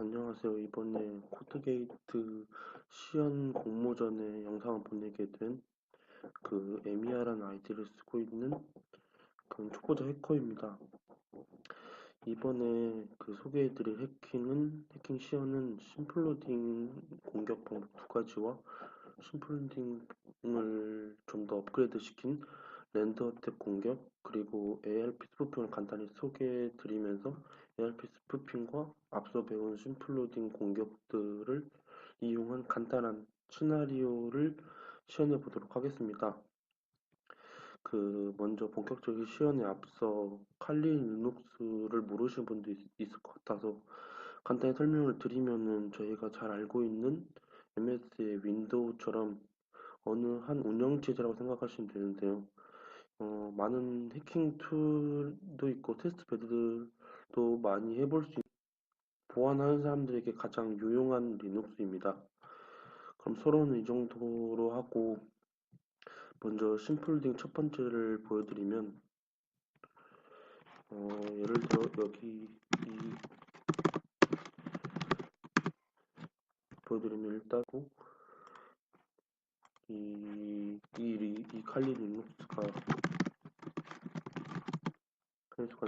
안녕하세요. 이번에 코드게이트 시연 공모전에 영상을 보내게 된 그 에미아라는 아이디를 쓰고 있는 그 초보자 해커입니다. 이번에 그 소개해드릴 해킹 시연은 심플로딩 공격 방법 두 가지와 심플로딩을 좀 더 업그레이드 시킨 랜드 어택 공격, 그리고 ARP 스푸핑을 간단히 소개해드리면서 ARP 스푸핑과 앞서 배운 심플로딩 공격들을 이용한 간단한 시나리오를 시연해 보도록 하겠습니다. 먼저 본격적인 시연에 앞서 칼리 리눅스를 모르시는 분도 있을 것 같아서 간단히 설명을 드리면은, 저희가 잘 알고 있는 MS의 윈도우처럼 어느 한 운영체제라고 생각하시면 되는데요. 많은 해킹 툴도 있고 테스트 베드도 많이 해볼 수 있는 보안하는 사람들에게 가장 유용한 리눅스입니다. 그럼 서로는 이 정도로 하고, 먼저 심플딩 첫 번째를 보여드리면, 예를 들어 여기 이 보여드리면 일단 이 칼리 리눅스가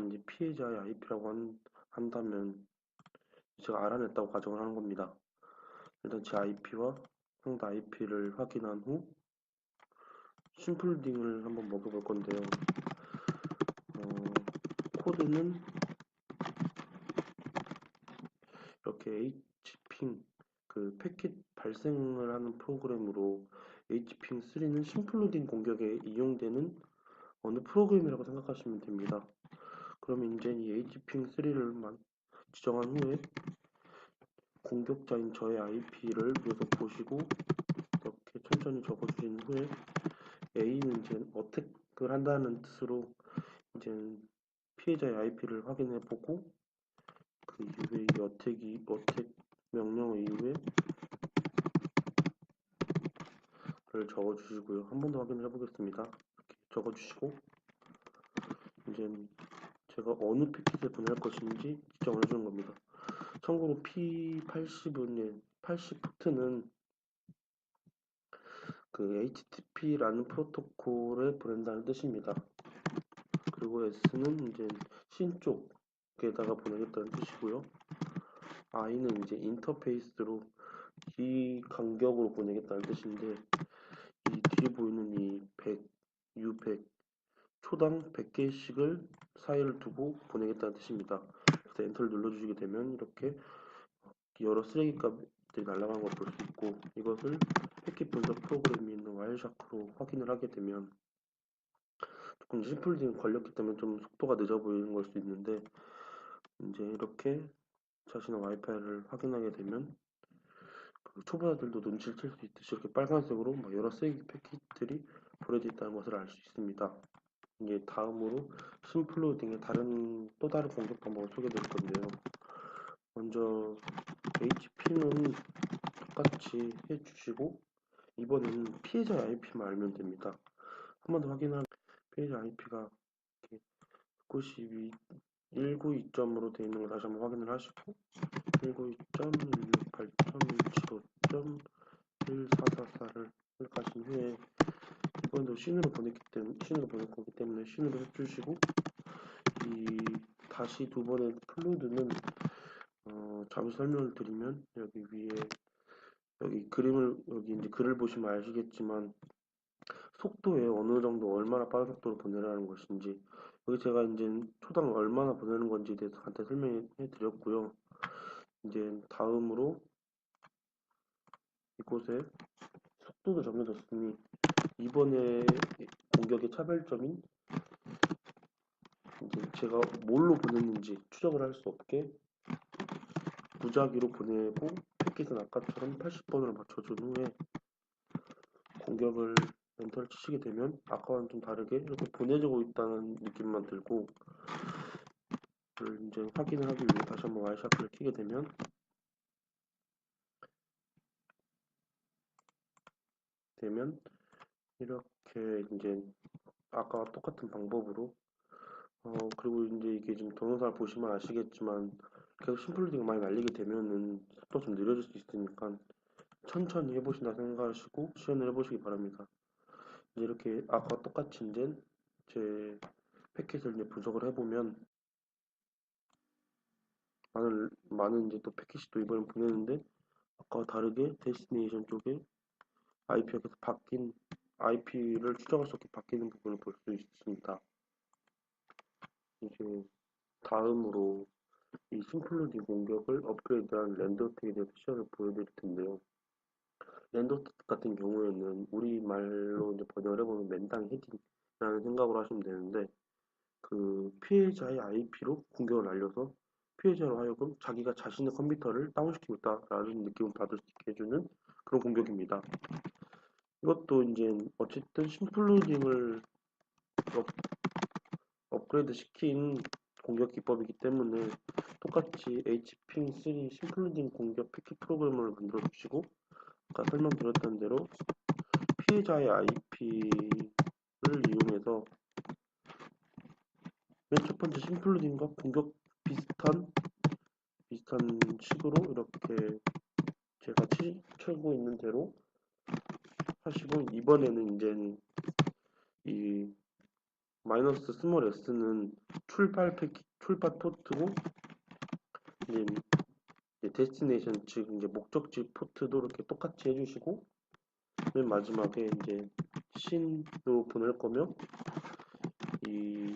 이제 피해자의 IP라고 한다면 제가 알아냈다고 가정을 하는 겁니다. 일단 제 IP와 상대 IP를 확인한 후 심플딩을 한번 먹여볼 건데요. 코드는 이렇게 hping 그 패킷 발생을 하는 프로그램으로, hping3는 심플로딩 공격에 이용되는 어느 프로그램이라고 생각하시면 됩니다. 그럼 이제 이 hping3를 지정한 후에 공격자인 저의 IP를 위에서 보시고 이렇게 천천히 적어주신 후에, A는 이제 어택을 한다는 뜻으로 이제 피해자의 IP를 확인해보고, 그 이후에 이 어택 명령 이후에 를 적어주시고요. 한 번 더 확인을 해보겠습니다. 이렇게 적어주시고, 이제 제가 어느 패킷을 보낼 것인지 지정을 해주는 겁니다. 참고로 P80은 80포트는 그 HTTP라는 프로토콜에 보낸다는 뜻입니다. 그리고 S는 이제 신 쪽에다가 보내겠다는 뜻이고요. I는 이제 인터페이스로 이 간격으로 보내겠다는 뜻인데, 이 뒤에 보이는 이 100, U100, 초당 100개씩을 사이를 두고 보내겠다는 뜻입니다. 그래서 엔터를 눌러주시게 되면 이렇게 여러 쓰레기 값들이 날아가는 걸 볼 수 있고, 이것을 패킷 분석 프로그램이 있는 와일샤크로 확인을 하게 되면, 조금 심플딩이 걸렸기 때문에 좀 속도가 늦어 보이는 걸 수 있는데, 이제 이렇게 자신의 와이파이를 확인하게 되면 그 초보자들도 눈치를 챌 수 있듯이 이렇게 빨간색으로 막 여러 쓰레기 패킷들이 보내져 있다는 것을 알 수 있습니다. 이제 다음으로 심플로딩의 또 다른 공격 방법을 소개해 드릴 건데요. 먼저 HP는 똑같이 해주시고, 이번에는 피해자 IP만 알면 됩니다. 한 번 더 확인하면 피해자 IP가 192, 192점으로 되어 있는 걸 다시 한번 확인을 하시고, 192.168.175.1444를 가신 후에, 이번에도 씬으로 보낼 거기 때문에 씬으로 해주시고, 다시 두 번의 플루드는 잠시 설명을 드리면, 여기 위에 여기 이제 글을 보시면 아시겠지만, 속도에 어느 정도 얼마나 빠른 속도로 보내라는 것인지, 여기 제가 이제 초당 얼마나 보내는 건지에 대해서 간단히 설명해 드렸고요. 이제 다음으로 이곳에 속도도 정해졌으니, 이번에 공격의 차별점인 이제 제가 뭘로 보냈는지 추적을 할 수 없게 무작위로 보내고, 패킷은 아까처럼 80번으로 맞춰준 후에 공격을 엔터를 치시게 되면 아까와는 좀 다르게 이렇게 보내지고 있다는 느낌만 들고, 이제 확인을 하기 위해 다시 한번 와이샤프를 키게 되면 이렇게 이제 아까와 똑같은 방법으로, 그리고 이제 이게 지금 동영상을 보시면 아시겠지만 계속 심플로딩이 많이 날리게 되면은 속도가 좀 느려질 수 있으니까 천천히 해보신다 생각하시고 시연을 해보시기 바랍니다. 이제 이렇게 아까 똑같이 이제 제 패킷을 이제 분석을 해보면 많은 이제 또 패킷이 또 이번에 보내는데 아까와 다르게 데스티네이션 쪽에 IP가 계속 바뀐 IP를 추적할 수 없게 바뀌는 부분을 볼 수 있습니다. 이제 다음으로 이 심플로딩 공격을 업그레이드한 랜더텍에 대해서 시연을 보여드릴 텐데요. 랜더텍 같은 경우에는 우리말로 이제 번역을 해보면 맨땅 헤딩이라는 생각으로 하시면 되는데 그 피해자의 IP로 공격을 날려서 피해자로 하여금 자기가 자신의 컴퓨터를 다운시키고 있다라는 느낌을 받을 수 있게 해주는 그런 공격입니다. 이것도 이제 어쨌든 심플로딩을 업그레이드 시킨 공격 기법이기 때문에 똑같이 hping3 심플로딩 공격 패킷 프로그램을 만들어 주시고 아까 설명드렸던 대로 피해자의 IP를 이용해서 맨 첫 번째 심플로딩과 공격 비슷한 식으로 이렇게 제가 치고 있는 대로 하시고 이번에는 이제 이 마이너스 스몰 s는 출발 포트고 이제 데스티네이션 즉 이제 목적지 포트도 이렇게 똑같이 해주시고 맨 마지막에 이제 신으로 보낼 거면 이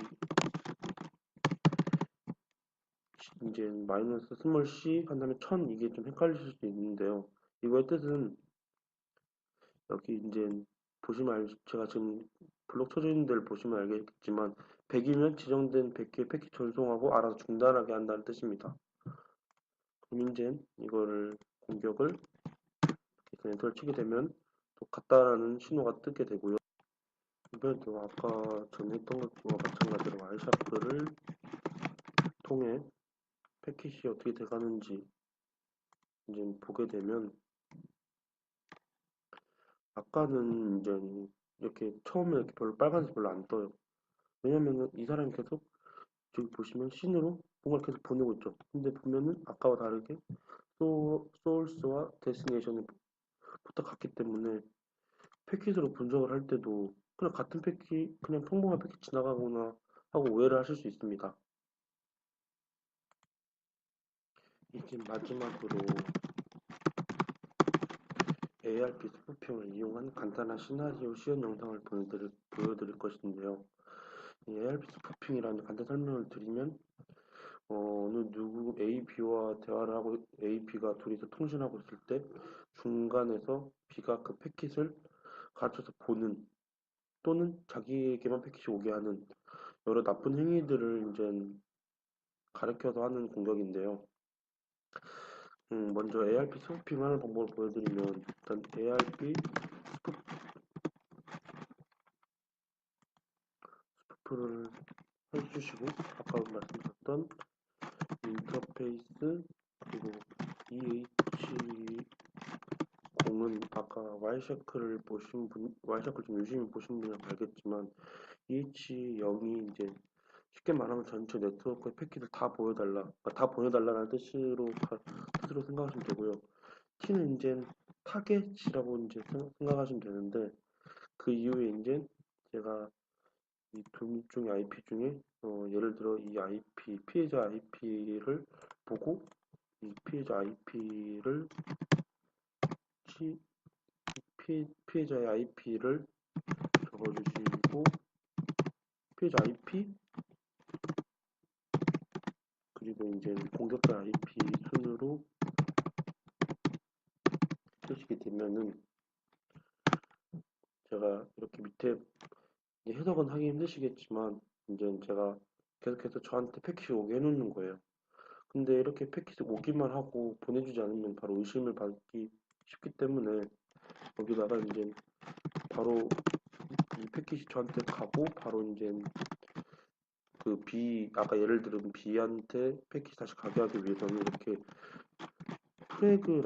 이제 마이너스 스몰 c 한 다음에 1000 이게 좀 헷갈리실 수 있는데요. 이거의 뜻은 여기 이제 보시면 제가 지금 블록 쳐져 있는 데를 보시면 알겠지만 100이면 지정된 100개의 패킷 전송하고 알아서 중단하게 한다는 뜻입니다. 그럼 이제 이거를 공격을 엔터를 치게 되면 또 같다라는 신호가 뜨게 되고요. 이번에도 아까 전에 했던 것과 마찬가지로 와이샤프를 통해 패킷이 어떻게 돼가는지 이제 보게 되면 아까는 이제 이렇게 처음에 이렇게 별로 빨간색 별로 안 떠요. 왜냐면은 이 사람이 계속 저기 보시면 씬으로 뭔가 계속 보내고 있죠. 근데 보면은 아까와 다르게 소울스와 데스티네이션이 붙어 갔기 때문에 패킷으로 분석을 할 때도 그냥 같은 패킷, 그냥 평범한 패킷 지나가거나 하고 오해를 하실 수 있습니다. 이제 마지막으로 ARP 스푸핑을 이용한 간단한 시나리오 시연 영상을 보여드릴 것인데요. 이 ARP 스푸핑이라는 간단 설명을 드리면 어느 누구 A, B와 대화를 하고 A, B가 둘이서 통신하고 있을 때 중간에서 B가 그 패킷을 가져서 보는 또는 자기에게만 패킷이 오게 하는 여러 나쁜 행위들을 이제 가르쳐서 하는 공격인데요. 먼저 ARP 스푸핑 하는 방법을 보여드리면 일단 ARP 스푸프를 해주시고 아까 말씀드렸던 인터페이스 그리고 EH0은 아까 와이샤크를 좀 유심히 보신 분은 알겠지만 EH0이 이제 쉽게 말하면 전체 네트워크의 패킷을 다 보여달라, 그러니까 다 보내달라는 뜻으로 생각하시면 되고요. T는 이제 타겟이라고 이제 생각하시면 되는데 그 이후에 이제 제가 이 두 종의 IP 중에 예를 들어 이 IP 피해자 IP를 보고 이 피해자 IP를 피해자의 IP를 적어주시고 피해자 IP 그리고 이제 공격자 IP 순으로 쓰시게 되면은 제가 이렇게 밑에 해석은 하기 힘드시겠지만 이제 제가 계속해서 저한테 패킷이 오게 해놓는 거예요. 근데 이렇게 패킷이 오기만 하고 보내주지 않으면 바로 의심을 받기 쉽기 때문에 여기다가 이제 바로 이 패킷이 저한테 가고 바로 이제 그 B 아까 예를 들은 B한테 패킷 다시 가게 하기 위해서는 이렇게 프레그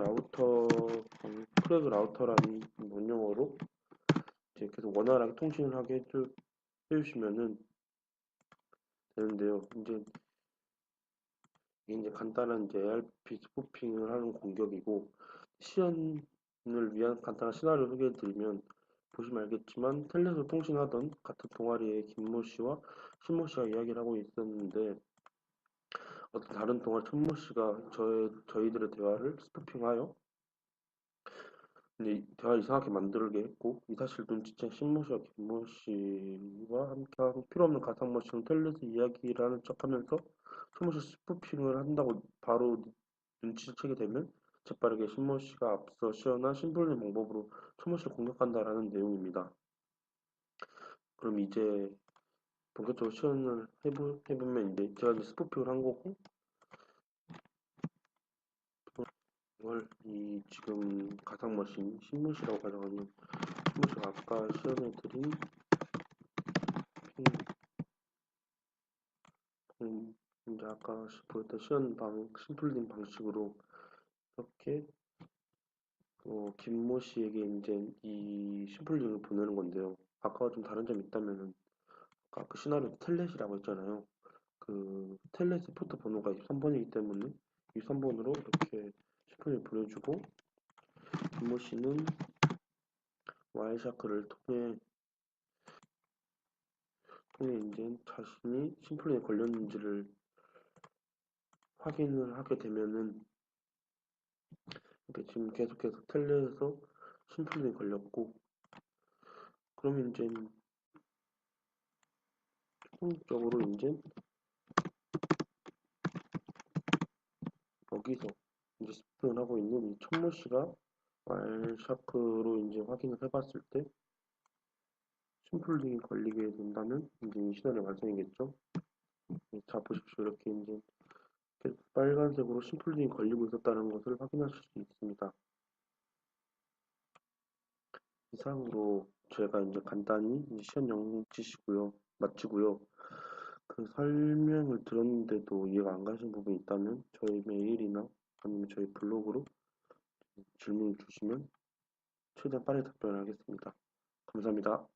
라우터라는 명령어로 이제 계속 원활하게 통신을 하게 해주시면은 되는데요. 이제 이게 이제 간단한 이제 ARP 스푸핑을 하는 공격이고 시연을 위한 간단한 시나리오 소개해드리면 보시면 알겠지만 텔넷으로 통신하던 같은 동아리의 김모 씨와 신모 씨가 이야기를 하고 있었는데 어떤 다른 동아리 천모 씨가 저희들의 대화를 스푸핑하여 이제 대화를 이상하게 만들게 했고 이 사실 눈치챈 신모 씨와 김모 씨와 함께한 필요 없는 가상모 씨는 텔넷의 이야기를 하는 척하면서 천모 씨 스푸핑을 한다고 바로 눈치채게 되면 재빠르게 신모 씨가 앞서 시연한 심플린 방법으로 천모 씨를 공격한다라는 내용입니다. 그럼 이제 본격적으로 시연을 해보면 이제 제가 이제 스푸핑을 한 거고 이걸 이 지금 가상 머신 신문 씨라고 가정하면 신문 씨가 아까 시연해드린 이제 아까 보였던 시연 심플린 방식으로 이렇게 김모 씨에게 이제 이 심플링을 보내는 건데요. 아까와 좀 다른 점이 있다면은 아까 그 시나리오 텔넷이라고 했잖아요. 그 텔넷의 포트 번호가 23번이기 때문에 23번으로 이렇게 심플링을 보내주고 김모 씨는 와이샤크를 통해 이제 자신이 심플링에 걸렸는지를 확인을 하게 되면은 이렇게 지금 계속해서 텔레에서 심플링에 걸렸고 그러면 이제 총적으로 이제 여기서 이제 스프링을 하고 있는 이 천모 씨가 와일샤크로 이제 확인을 해봤을 때 심플링이 걸리게 된다면 이제 이 시나리오 완성이겠죠. 자 보십시오. 이렇게 이제 계속 빨간색으로 심플링이 걸리고 있었다는 것을 확인하실 수 있습니다. 이상으로 제가 이제 간단히 이제 시연 영치시고요. 마치고요. 그 설명을 들었는데도 이해가 안 가신 부분이 있다면 저희 메일이나 아니면 저희 블로그로 질문을 주시면 최대한 빠르게 답변을 하겠습니다. 감사합니다.